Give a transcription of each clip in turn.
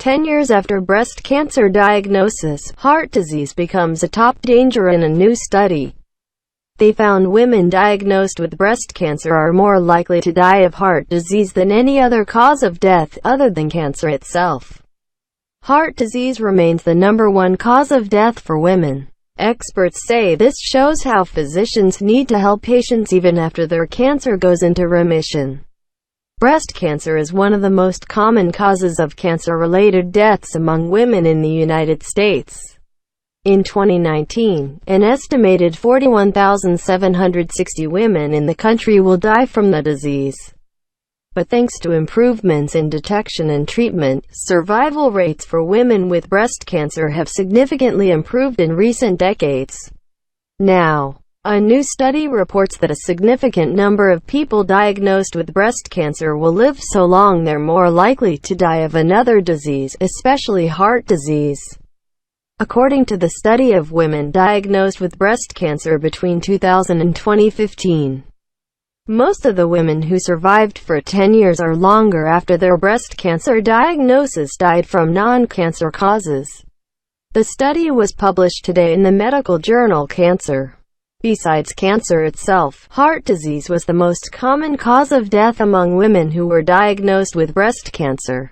10 years after breast cancer diagnosis, heart disease becomes a top danger in a new study. They found women diagnosed with breast cancer are more likely to die of heart disease than any other cause of death other than cancer itself. Heart disease remains the #1 cause of death for women. Experts say this shows how physicians need to help patients even after their cancer goes into remission. Breast cancer is one of the most common causes of cancer-related deaths among women in the United States. In 2019, an estimated 41,760 women in the country will die from the disease. But thanks to improvements in detection and treatment, survival rates for women with breast cancer have significantly improved in recent decades. Now, a new study reports that a significant number of people diagnosed with breast cancer will live so long they're more likely to die of another disease, especially heart disease. According to the study of women diagnosed with breast cancer between 2000 and 2015, most of the women who survived for 10 years or longer after their breast cancer diagnosis died from non-cancer causes. The study was published today in the medical journal Cancer. Besides cancer itself, heart disease was the most common cause of death among women who were diagnosed with breast cancer.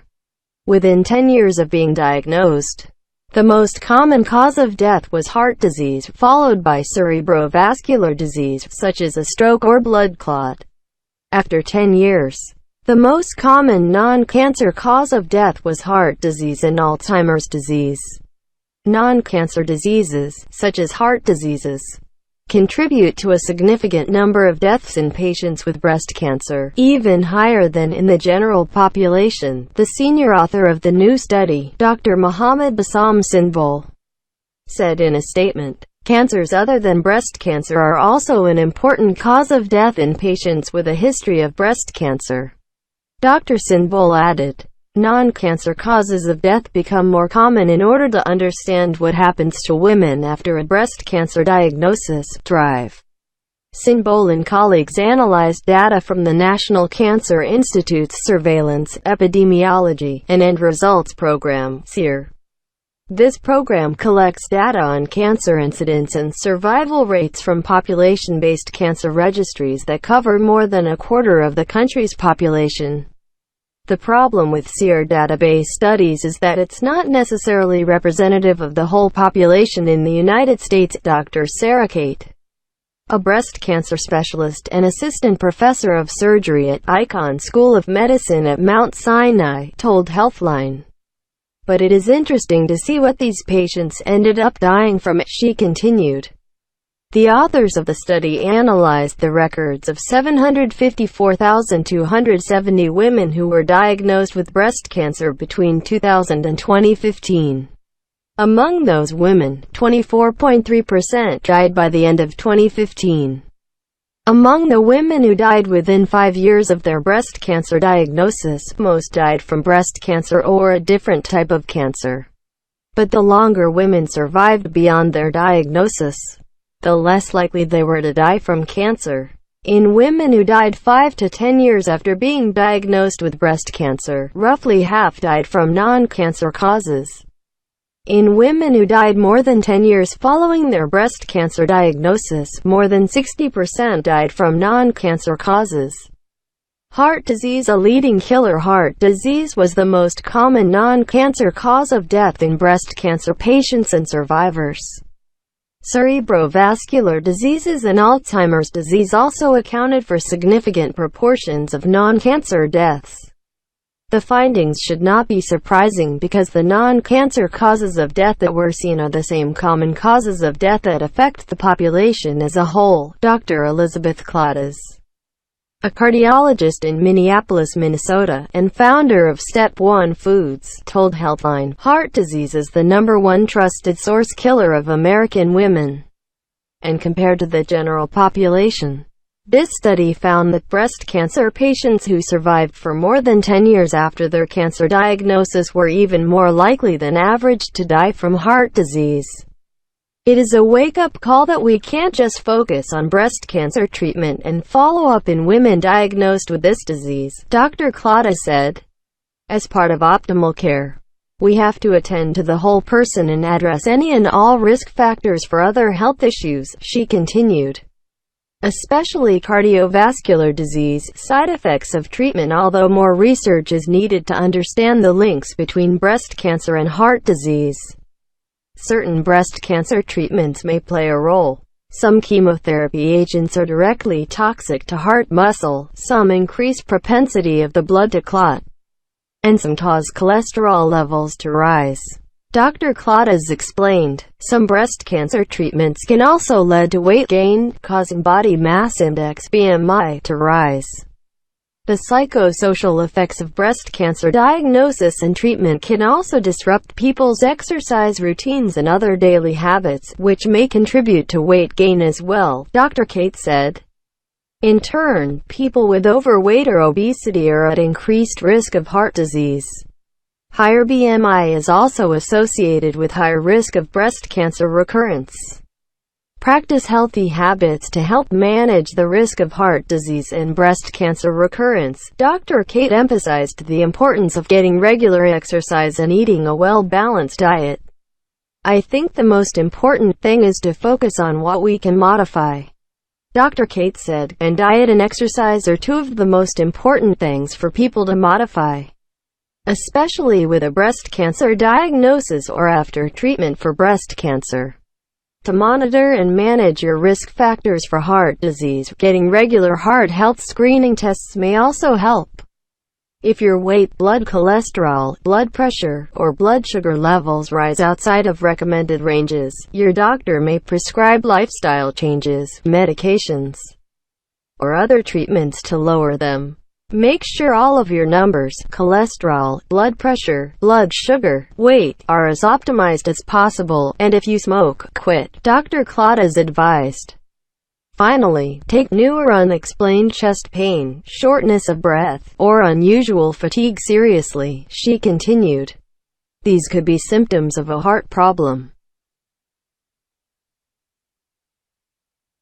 Within 10 years of being diagnosed, the most common cause of death was heart disease, followed by cerebrovascular disease, such as a stroke or blood clot. After 10 years, the most common non-cancer cause of death was heart disease and Alzheimer's disease. Non-cancer diseases, such as heart diseases, contribute to a significant number of deaths in patients with breast cancer, even higher than in the general population. The senior author of the new study, Dr. Mohammed Bassam Sinbol, said in a statement, "Cancers other than breast cancer are also an important cause of death in patients with a history of breast cancer." Dr. Sinbol added, "Non-cancer causes of death become more common in order to understand what happens to women after a breast cancer diagnosis." Drive. Sinbol and colleagues analyzed data from the National Cancer Institute's Surveillance, Epidemiology, and End Results Program (SEER). This program collects data on cancer incidence and survival rates from population-based cancer registries that cover more than a quarter of the country's population. The problem with SEER database studies is that it's not necessarily representative of the whole population in the United States. Dr. Sarah Kate, a breast cancer specialist and assistant professor of surgery at Icahn School of Medicine at Mount Sinai, told Healthline. "But it is interesting to see what these patients ended up dying from," she continued. The authors of the study analyzed the records of 754,270 women who were diagnosed with breast cancer between 2000 and 2015. Among those women, 24.3% died by the end of 2015. Among the women who died within 5 years of their breast cancer diagnosis, most died from breast cancer or a different type of cancer. But the longer women survived beyond their diagnosis, the less likely they were to die from cancer. In women who died 5 to 10 years after being diagnosed with breast cancer, roughly half died from non-cancer causes. In women who died more than 10 years following their breast cancer diagnosis, more than 60% died from non-cancer causes. Heart disease, a leading killer. Heart disease was the most common non-cancer cause of death in breast cancer patients and survivors. Cerebrovascular diseases and Alzheimer's disease also accounted for significant proportions of non-cancer deaths. The findings should not be surprising because the non-cancer causes of death that were seen are the same common causes of death that affect the population as a whole. Dr. Elizabeth Claudes, a cardiologist in Minneapolis, Minnesota, and founder of Step 1 Foods, told Healthline, "Heart disease is the #1 trusted source killer of American women. And compared to the general population, this study found that breast cancer patients who survived for more than 10 years after their cancer diagnosis were even more likely than average to die from heart disease." It is a wake-up call that we can't just focus on breast cancer treatment and follow-up in women diagnosed with this disease, Dr. Claudes said. As part of optimal care, We have to attend to the whole person and address any and all risk factors for other health issues, she continued. Especially cardiovascular disease side effects of treatment. Although more research is needed to understand the links between breast cancer and heart disease, certain breast cancer treatments may play a role. Some chemotherapy agents are directly toxic to heart muscle, some increase propensity of the blood to clot, and some cause cholesterol levels to rise. Dr. Claudas explained, some breast cancer treatments can also lead to weight gain, causing body mass index (BMI) to rise. The psychosocial effects of breast cancer diagnosis and treatment can also disrupt people's exercise routines and other daily habits, which may contribute to weight gain as well, Dr. Kate said. In turn, people with overweight or obesity are at increased risk of heart disease. Higher BMI is also associated with higher risk of breast cancer recurrence. Practice healthy habits to help manage the risk of heart disease and breast cancer recurrence. Dr. Kate emphasized the importance of getting regular exercise and eating a well-balanced diet. I think the most important thing is to focus on what we can modify, Dr. Kate said, and diet and exercise are two of the most important things for people to modify, especially with a breast cancer diagnosis or after treatment for breast cancer. To monitor and manage your risk factors for heart disease, getting regular heart health screening tests may also help. If your weight, blood cholesterol, blood pressure, or blood sugar levels rise outside of recommended ranges, your doctor may prescribe lifestyle changes, medications, or other treatments to lower them. Make sure all of your numbers, cholesterol, blood pressure, blood sugar, weight, are as optimized as possible, and if you smoke, quit, Dr. Claudas advised. Finally, take new or unexplained chest pain, shortness of breath, or unusual fatigue seriously, she continued. These could be symptoms of a heart problem.